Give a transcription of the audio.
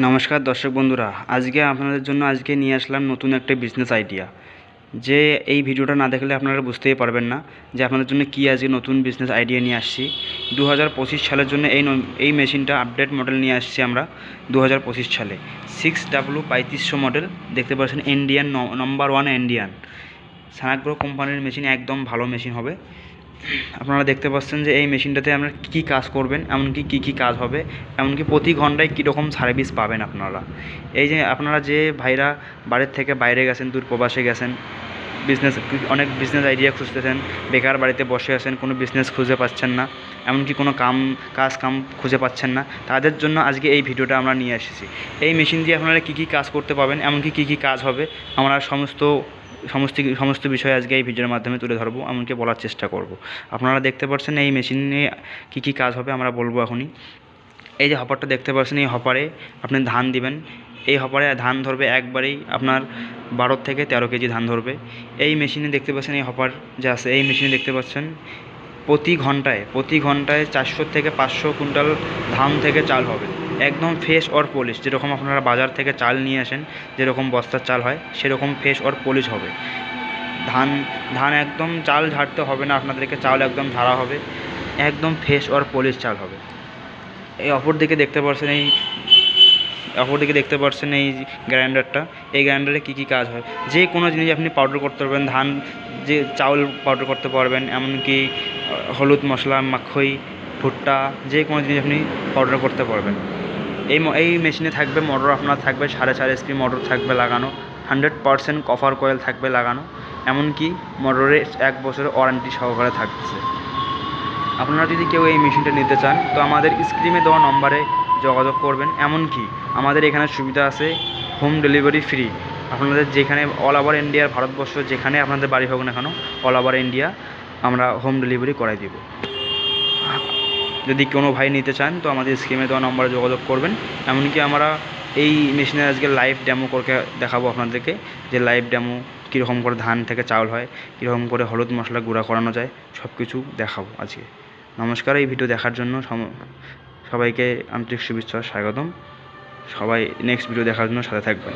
নমস্কার দর্শক বন্ধুরা, আজকে আপনাদের জন্য নিয়ে আসলাম নতুন একটা বিজনেস আইডিয়া। যে এই ভিডিওটা না দেখলে আপনারা বুঝতেই পারবেন না যে আপনাদের জন্য কী আজকে নতুন বিজনেস আইডিয়া নিয়ে আসছি। 2025 সালের জন্য এই মেশিনটা আপডেট মডেল নিয়ে আসছি আমরা 2025 সালে 6W3500 মডেল। দেখতে পাচ্ছেন ইন্ডিয়ান নাম্বার 1 ইন্ডিয়ান সানাগ্রো কোম্পানির মেশিন, একদম ভালো মেশিন হবে। আপনারা দেখতে পাচ্ছেন যে এই মেশিনটাতে আপনারা কী কাজ করবেন, এমনকি কী কাজ হবে, এমনকি প্রতি ঘন্টায় কীরকম সার্ভিস পাবেন আপনারা। এই যে আপনারা যে ভাইরা বাড়ির থেকে বাইরে গেছেন, দূর প্রবাসে গেছেন, অনেক বিজনেস আইডিয়া খুঁজতেছেন, বেকার বাড়িতে বসে আছেন, কোনো বিজনেস খুঁজে পাচ্ছেন না, এমনকি কোনো কাজ খুঁজে পাচ্ছেন না, তাদের জন্য আজকে এই ভিডিওটা আমরা নিয়ে এসেছি। এই মেশিন দিয়ে আপনারা কী কাজ করতে পারবেন, এমনকি কী কাজ হবে, আমরা সমস্ত বিষয় আজকে এই ভিডিওর মাধ্যমে তুলে ধরবো, এমনকি বলার চেষ্টা করব। আপনারা দেখতে পাচ্ছেন এই মেশিনে কী কাজ হবে আমরা বলবো এখনই। এই যে হপারটা দেখতে পাচ্ছেন, এই হপারে আপনি ধান দিবেন। এই হপারে ধান ধরবে একবারেই আপনার 12 থেকে 13 কেজি ধান ধরবে। এই মেশিনে দেখতে পাচ্ছেন, এই হপার যে আছে, এই মেশিনে দেখতে পাচ্ছেন প্রতি ঘন্টায় 400 থেকে 500 কুইন্টাল ধান থেকে চাল হবে, একদম ফ্রেশ অর পলিশ। যেরকম আপনারা বাজার থেকে চাল নিয়ে আসেন, যেরকম বস্তার চাল হয়, সেরকম ফ্রেশ অর পলিশ হবে ধান। একদম চাল ঝাড়তে হবে না আপনাদেরকে, চাল একদম ঝাড়া হবে, একদম ফ্রেশ অর পলিশ চাল হবে। এই অপর দিকে দেখতে পাচ্ছেন এই গ্রাইন্ডারটা। এই গ্রাইন্ডারে কী কাজ হয়, যে কোনো জিনিস আপনি পাউডার করতে পারবেন, যে চাউল পাউডার করতে পারবেন, এমনকি হলুদ, মশলা, মাখই, ভুট্টা, যে কোনো জিনিস আপনি পাউডার করতে পারবেন। এই মেশিনে থাকবে মোটর, আপনার থাকবে 4.5 HP মোটর থাকবে লাগানো, 100% কপার কয়েল থাকবে লাগানো, এমনকি মোটরে 1 বছরের ওয়ারেন্টি সহকারে থাকছে। আপনারা যদি কেউ এই মেশিনটা নিতে চান তো আমাদের স্ক্রিনে দেওয়া নম্বরে যোগাযোগ করবেন। এমনকি আমাদের এখানে সুবিধা আছে হোম ডেলিভারি ফ্রি। আপনাদের যেখানে অল ওভার ইন্ডিয়ার, ভারতবর্ষ যেখানে আপনাদের বাড়ি হোক না কেন, অল ওভার ইন্ডিয়া আমরা হোম ডেলিভারি করাই দেব। যদি কোনো ভাই নিতে চান তো আমাদের স্ক্রিনে দেওয়া নম্বরে যোগাযোগ করবেন। এমনকি আমরা এই মেশিনের আজকে লাইভ ডেমো করে দেখাবো আপনাদেরকে, যে লাইভ ডেমো কীরকম করে ধান থেকে চাউল হয়, কীরকম করে হলুদ মশলা গুঁড়া করানো যায়, সব কিছু দেখাবো আজকে। নমস্কার, এই ভিডিও দেখার জন্য সবাইকে আন্তরিক শুভেচ্ছা, স্বাগতম। সবাই নেক্সট ভিডিও দেখার জন্য সাথে থাকবেন।